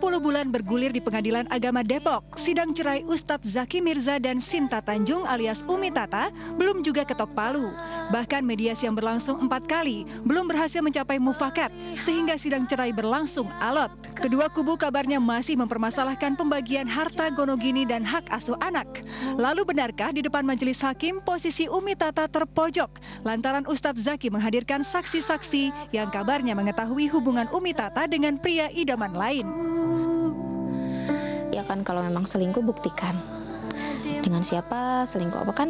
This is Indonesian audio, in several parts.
bulan bergulir di Pengadilan Agama Depok, sidang cerai Ustadz Zaki Mirza dan Sinta Tanjung alias Umi Tata belum juga ketok palu. Bahkan mediasi yang berlangsung 4 kali belum berhasil mencapai mufakat, sehingga sidang cerai berlangsung alot. Kedua kubu kabarnya masih mempermasalahkan pembagian harta gonogini dan hak asuh anak. Lalu benarkah di depan majelis hakim posisi Umi Tata terpojok lantaran Ustadz Zaki menghadirkan saksi-saksi yang kabarnya mengetahui hubungan Umi Tata dengan pria idaman lain? Ya kan, kalau memang selingkuh buktikan. Dengan siapa selingkuh apa kan,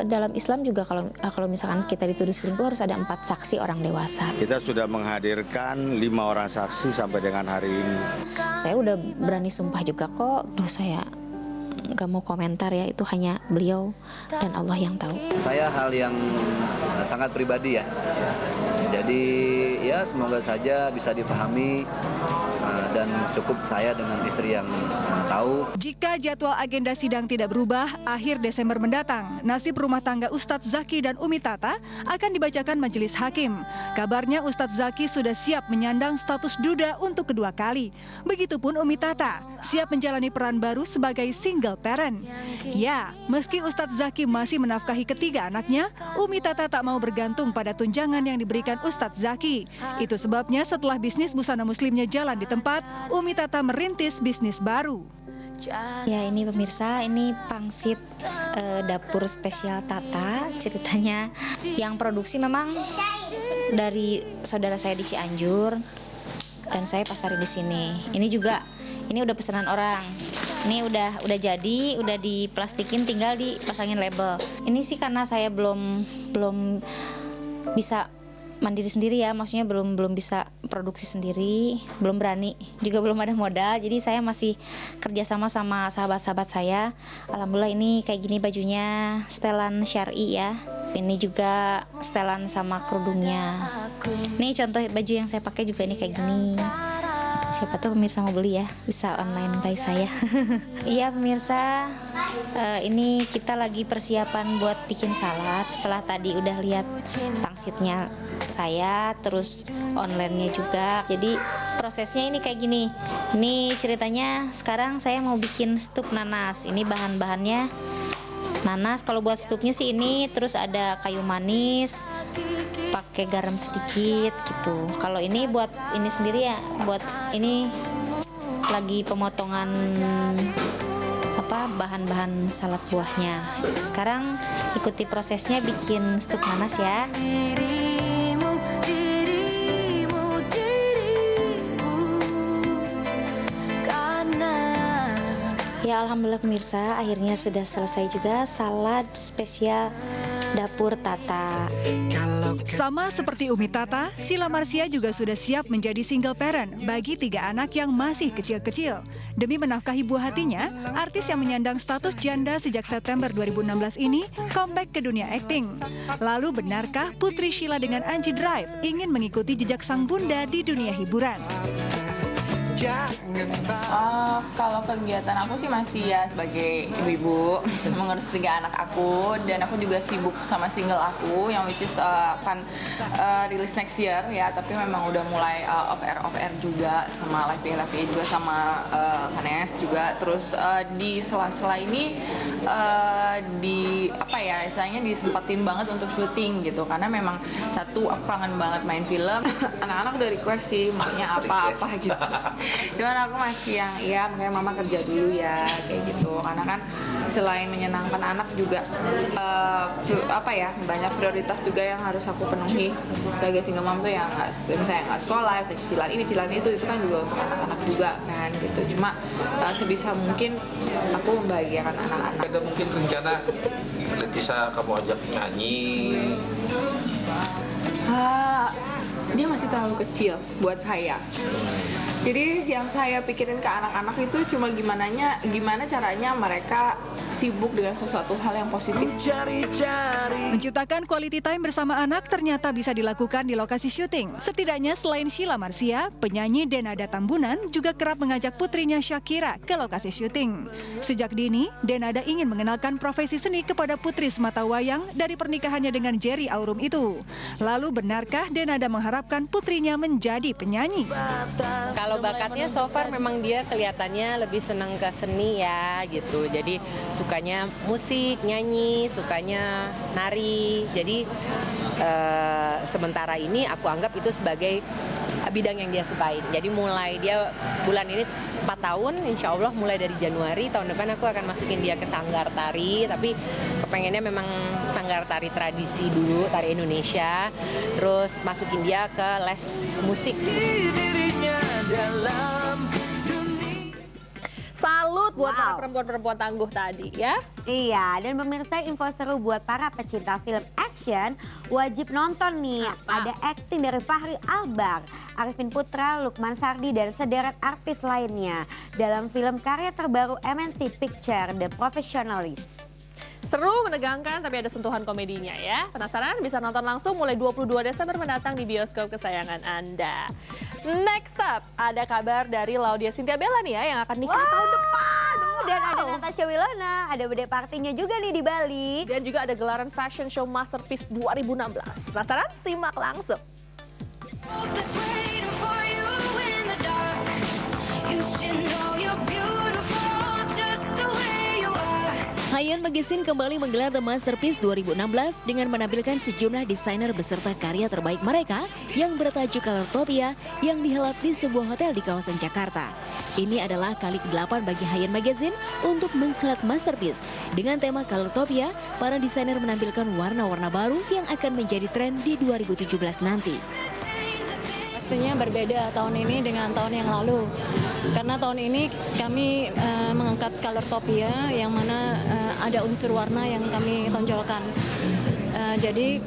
dalam Islam juga kalau misalkan kita dituduh selingkuh harus ada 4 saksi orang dewasa. Kita sudah menghadirkan 5 orang saksi sampai dengan hari ini. Saya udah berani sumpah juga kok. Saya nggak mau komentar ya, itu hanya beliau dan Allah yang tahu. Saya hal yang sangat pribadi ya. Jadi ya semoga saja bisa difahami dan cukup saya dengan istri yang tahu. Jika jadwal agenda sidang tidak berubah, akhir Desember mendatang, nasib rumah tangga Ustadz Zaki dan Umi Tata akan dibacakan majelis hakim. Kabarnya Ustadz Zaki sudah siap menyandang status duda untuk kedua kali. Begitupun Umi Tata, siap menjalani peran baru sebagai single parent. Ya, meski Ustadz Zaki masih menafkahi ketiga anaknya, Umi Tata tak mau bergantung pada tunjangan yang diberikan Ustadz Zaki. Itu sebabnya setelah bisnis busana muslimnya jalan di tempat, Umi Tata merintis bisnis baru. Ya, ini pemirsa, ini pangsit dapur spesial Tata. Ceritanya yang produksi memang dari saudara saya di Cianjur dan saya pasarin di sini. Ini juga, ini udah pesanan orang. Ini udah jadi, udah diplastikin, tinggal dipasangin label. Ini sih karena saya belum bisa mandiri sendiri ya, maksudnya belum bisa produksi sendiri, belum berani, juga belum ada modal. Jadi saya masih kerjasama sama sahabat-sahabat saya. Alhamdulillah ini kayak gini bajunya, setelan syar'i ya. Ini juga setelan sama kerudungnya. Ini contoh baju yang saya pakai juga ini kayak gini. Siapa tuh pemirsa mau beli ya, bisa online by saya. Iya pemirsa, ini kita lagi persiapan buat bikin salad. Setelah tadi udah lihat pangsitnya saya, terus online-nya juga. Jadi prosesnya ini kayak gini. Ini ceritanya sekarang saya mau bikin stup nanas. Ini bahan-bahannya nanas. Kalau buat stupnya sih ini, terus ada kayu manis, pakai garam sedikit gitu. Kalau ini buat ini sendiri ya, buat ini lagi pemotongan bahan-bahan salad buahnya. Sekarang ikuti prosesnya bikin stup nanas ya. Ya alhamdulillah pemirsa, akhirnya sudah selesai juga salad spesial dapur Tata. Sama seperti Umi Tata, Sheila Marcia juga sudah siap menjadi single parent bagi 3 anak yang masih kecil-kecil. Demi menafkahi buah hatinya, artis yang menyandang status janda sejak September 2016 ini comeback ke dunia akting. Lalu benarkah Putri Sheila dengan Anji Drive ingin mengikuti jejak sang bunda di dunia hiburan? Kalau kegiatan aku sih masih ya sebagai ibu-ibu mengurus 3 anak aku, dan aku juga sibuk sama single aku yang which is akan rilis next year ya, tapi memang udah mulai off air juga sama live juga sama Hanes juga. Terus di sela-sela ini istilahnya disempatin banget untuk syuting gitu, karena memang satu aku kangen banget main film. Anak-anak udah request sih maknya apa gitu. Cuman aku masih yang ya makanya mama kerja dulu ya kayak gitu, karena kan selain menyenangkan anak juga banyak prioritas juga yang harus aku penuhi sebagai single mom tuh, yang misalnya nggak sekolah, cicilan ini cicilan itu kan juga untuk anak-anak juga kan gitu. Cuma sebisa mungkin aku membahagiakan anak-anak. Ada mungkin rencana Letisa kamu ajak nyanyi? Dia masih terlalu kecil buat saya. Jadi yang saya pikirin ke anak-anak itu cuma gimana caranya mereka sibuk dengan sesuatu hal yang positif. Menciptakan quality time bersama anak ternyata bisa dilakukan di lokasi syuting. Setidaknya selain Sheila Marcia, penyanyi Denada Tambunan juga kerap mengajak putrinya Shakira ke lokasi syuting. Sejak dini, Denada ingin mengenalkan profesi seni kepada putri sematawayang dari pernikahannya dengan Jerry Aurum itu. Lalu benarkah Denada mengharapkan putrinya menjadi penyanyi? Kalau Kalau bakatnya so far memang dia kelihatannya lebih senang ke seni ya gitu. Jadi sukanya musik, nyanyi, sukanya nari. Jadi sementara ini aku anggap itu sebagai bidang yang dia sukain. Jadi mulai dia bulan ini 4 tahun, insya Allah mulai dari Januari tahun depan aku akan masukin dia ke sanggar tari. Tapi kepengennya memang sanggar tari tradisi dulu, tari Indonesia. Terus masukin dia ke les musik. Salut buat para perempuan-perempuan tangguh tadi ya. Iya, dan pemirsa info seru buat para pecinta film action wajib nonton nih. Ada akting dari Fachri Albar, Arifin Putra, Lukman Sardi, dan sederet artis lainnya dalam film karya terbaru MNC Picture The Professionalist. Seru, menegangkan, tapi ada sentuhan komedinya ya. Penasaran? Bisa nonton langsung mulai 22 Desember mendatang di bioskop kesayangan Anda. Next up, ada kabar dari Laudia Cynthia Bella nih ya yang akan nikah tahun depan. Dan ada Natasha Wilona, ada birthday partinya juga nih di Bali. Dan juga ada gelaran fashion show Masterpiece 2016. Penasaran? Simak langsung. Hayyan Magazine kembali menggelar The Masterpiece 2016 dengan menampilkan sejumlah desainer beserta karya terbaik mereka yang bertajuk Colortopia yang dihelat di sebuah hotel di kawasan Jakarta. Ini adalah kali ke-8 bagi Hayyan Magazine untuk menghelat Masterpiece. Dengan tema Colortopia, para desainer menampilkan warna-warna baru yang akan menjadi tren di 2017 nanti. Pastinya berbeda tahun ini dengan tahun yang lalu. Karena tahun ini kami mengangkat Colortopia yang mana ada unsur warna yang kami tonjolkan. Jadi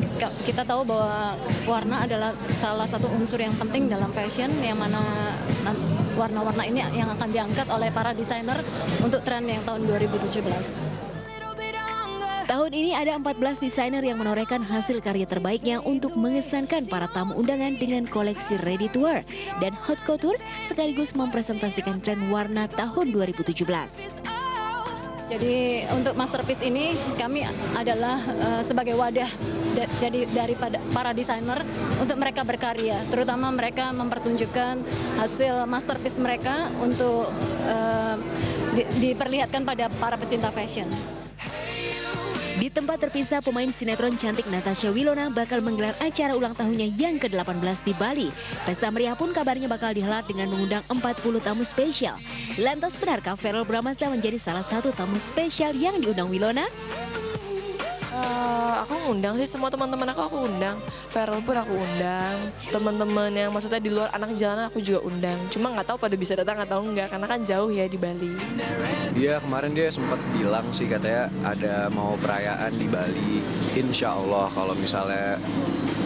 kita tahu bahwa warna adalah salah satu unsur yang penting dalam fashion, yang mana warna-warna ini yang akan diangkat oleh para desainer untuk tren yang tahun 2017. Tahun ini ada 14 desainer yang menorehkan hasil karya terbaiknya untuk mengesankan para tamu undangan dengan koleksi ready to wear dan haute couture sekaligus mempresentasikan tren warna tahun 2017. Jadi untuk Masterpiece ini kami adalah sebagai wadah jadi dari para desainer untuk mereka berkarya, terutama mereka mempertunjukkan hasil masterpiece mereka untuk diperlihatkan pada para pecinta fashion. Di tempat terpisah, pemain sinetron cantik Natasha Wilona bakal menggelar acara ulang tahunnya yang ke-18 di Bali. Pesta meriah pun kabarnya bakal dihelat dengan mengundang 40 tamu spesial. Lantas benarkah Verrell Bramasta menjadi salah satu tamu spesial yang diundang Wilona? Aku ngundang sih, semua teman-teman aku undang. Verrell pun aku undang. Teman-teman yang maksudnya di luar anak jalanan aku juga undang. Cuma nggak tahu pada bisa datang atau enggak karena kan jauh ya di Bali. Iya, kemarin dia sempat bilang sih katanya ada mau perayaan di Bali. Insya Allah kalau misalnya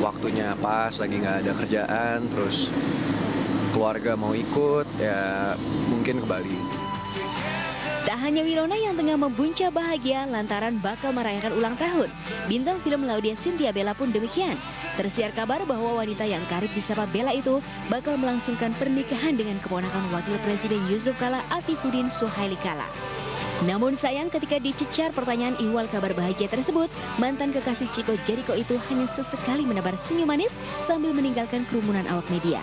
waktunya pas, lagi nggak ada kerjaan, terus keluarga mau ikut, ya mungkin ke Bali. Tak hanya Wilona yang tengah membuncah bahagia lantaran bakal merayakan ulang tahun. Bintang film Laudia Cynthia Bella pun demikian. Tersiar kabar bahwa wanita yang karib disapa Bella itu bakal melangsungkan pernikahan dengan keponakan Wakil Presiden Yusuf Kala Afifuddin Suhaili Kala. Namun sayang ketika dicecar pertanyaan ihwal kabar bahagia tersebut, mantan kekasih Chico Jericho itu hanya sesekali menebar senyum manis sambil meninggalkan kerumunan awak media.